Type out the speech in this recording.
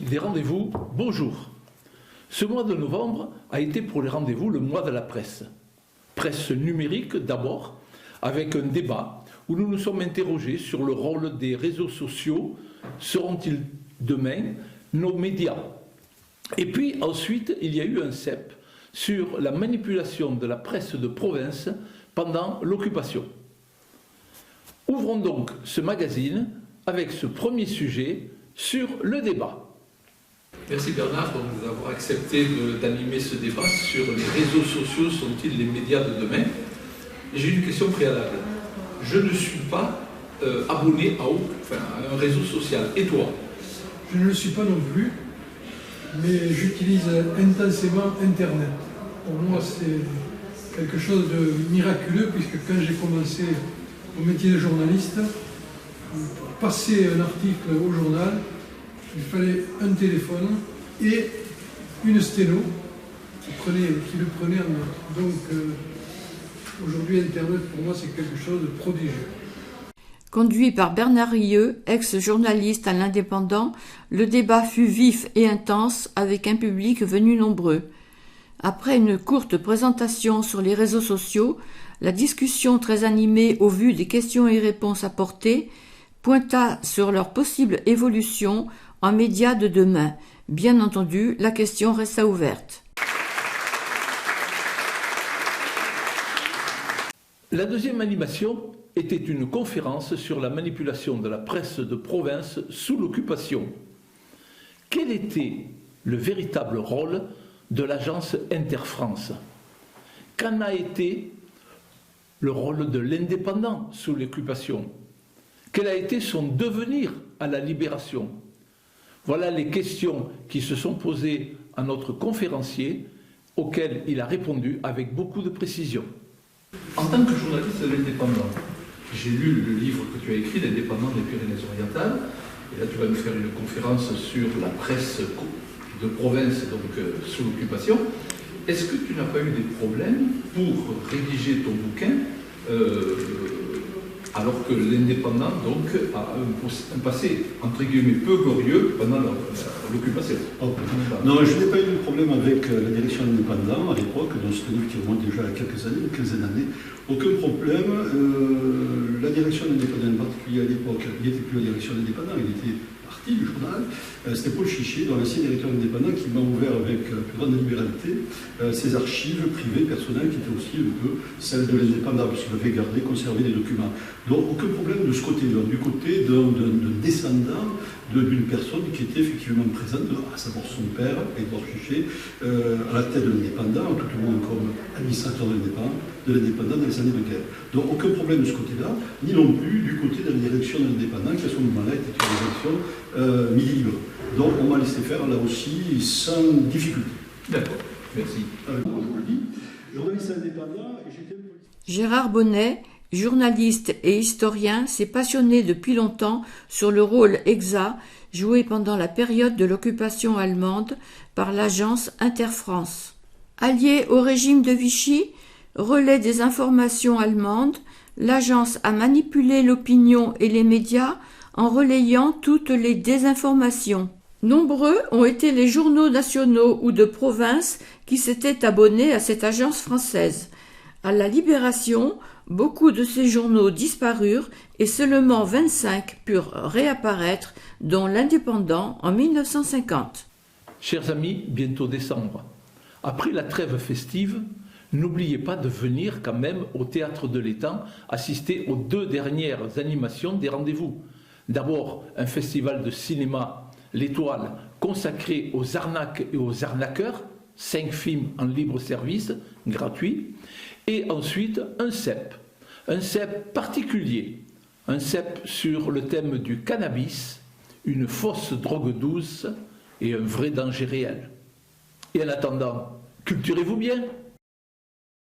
des rendez-vous, bonjour. Ce mois de novembre a été pour les rendez-vous le mois de la presse. Presse numérique d'abord, avec un débat où nous nous sommes interrogés sur le rôle des réseaux sociaux. Seront-ils demain nos médias? Et puis ensuite, il y a eu un CEP sur la manipulation de la presse de province pendant l'occupation. Ouvrons donc ce magazine avec ce premier sujet sur le débat. Merci Bernard de nous avoir accepté d'animer ce débat sur les réseaux sociaux, sont-ils les médias de demain? J'ai une question préalable. Je ne suis pas abonné à un réseau social. Et toi? Je ne le suis pas non plus, mais j'utilise intensément Internet. Pour moi, c'est quelque chose de miraculeux, puisque quand j'ai commencé au métier de journaliste, pour passer un article au journal, il fallait un téléphone et une sténo qui le prenait en note. Donc aujourd'hui, Internet, pour moi, c'est quelque chose de prodigieux. Conduit par Bernard Rieu, ex-journaliste à l'Indépendant, le débat fut vif et intense avec un public venu nombreux. Après une courte présentation sur les réseaux sociaux, la discussion très animée au vu des questions et réponses apportées pointa sur leur possible évolution en médias de demain. Bien entendu, la question resta ouverte. La deuxième animation était une conférence sur la manipulation de la presse de province sous l'occupation. Quel était le véritable rôle de l'agence Inter-France? Qu'en a été le rôle de l'Indépendant sous l'occupation? Quel a été son devenir à la Libération? Voilà les questions qui se sont posées à notre conférencier, auxquelles il a répondu avec beaucoup de précision. En tant que journaliste de l'Indépendant, j'ai lu le livre que tu as écrit, L'Indépendant des Pyrénées-Orientales, et là tu vas nous faire une conférence sur la presse de province, donc sous l'occupation. Est-ce que tu n'as pas eu des problèmes pour rédiger ton bouquin alors que l'Indépendant donc a un passé entre guillemets peu glorieux pendant l'occupation? Non, je n'ai pas eu de problème avec la direction de l'Indépendant à l'époque, donc c'est un livre qui remonte déjà à quelques années, une quinzaine d'années. Aucun problème. La direction de l'Indépendant, en particulier à l'époque, il n'était plus la direction de l'Indépendant, il était parti du journal. C'était Paul Chiché, dans l'ancien directeur indépendant, qui m'a ouvert avec plus grande libéralité ses archives privées, personnelles, qui étaient aussi un peu celles de l'Indépendant, puisqu'il avait gardé, conservé des documents. Donc aucun problème de ce côté-là, du côté d'un descendant d'une personne qui était effectivement présente, à savoir son père, Édouard Chiché, à la tête de l'Indépendant, tout au moins comme administrateur de l'Indépendant dans les années de guerre. Donc aucun problème de ce côté-là, ni non plus du côté de la direction de l'Indépendant, qui à ce moment-là était une direction midi-libre. Donc on m'a laissé faire là aussi sans difficulté. D'accord, merci. Je vous le dis, journaliste indépendant et j'étais... Gérard Bonnet, journaliste et historien, s'est passionné depuis longtemps sur le rôle exact joué pendant la période de l'occupation allemande par l'agence Inter-France. Alliée au régime de Vichy, relais des informations allemandes, l'agence a manipulé l'opinion et les médias en relayant toutes les désinformations. Nombreux ont été les journaux nationaux ou de province qui s'étaient abonnés à cette agence française. À la Libération, beaucoup de ces journaux disparurent et seulement 25 purent réapparaître, dont l'Indépendant en 1950. Chers amis, bientôt décembre. Après la trêve festive, n'oubliez pas de venir quand même au Théâtre de l'Étang assister aux 2 dernières animations des rendez-vous. D'abord, un festival de cinéma, l'Étoile, consacré aux arnaques et aux arnaqueurs, 5 films en libre service, gratuits, et ensuite un CEP particulier, un CEP sur le thème du cannabis, une fausse drogue douce et un vrai danger réel. Et en attendant, culturez-vous bien.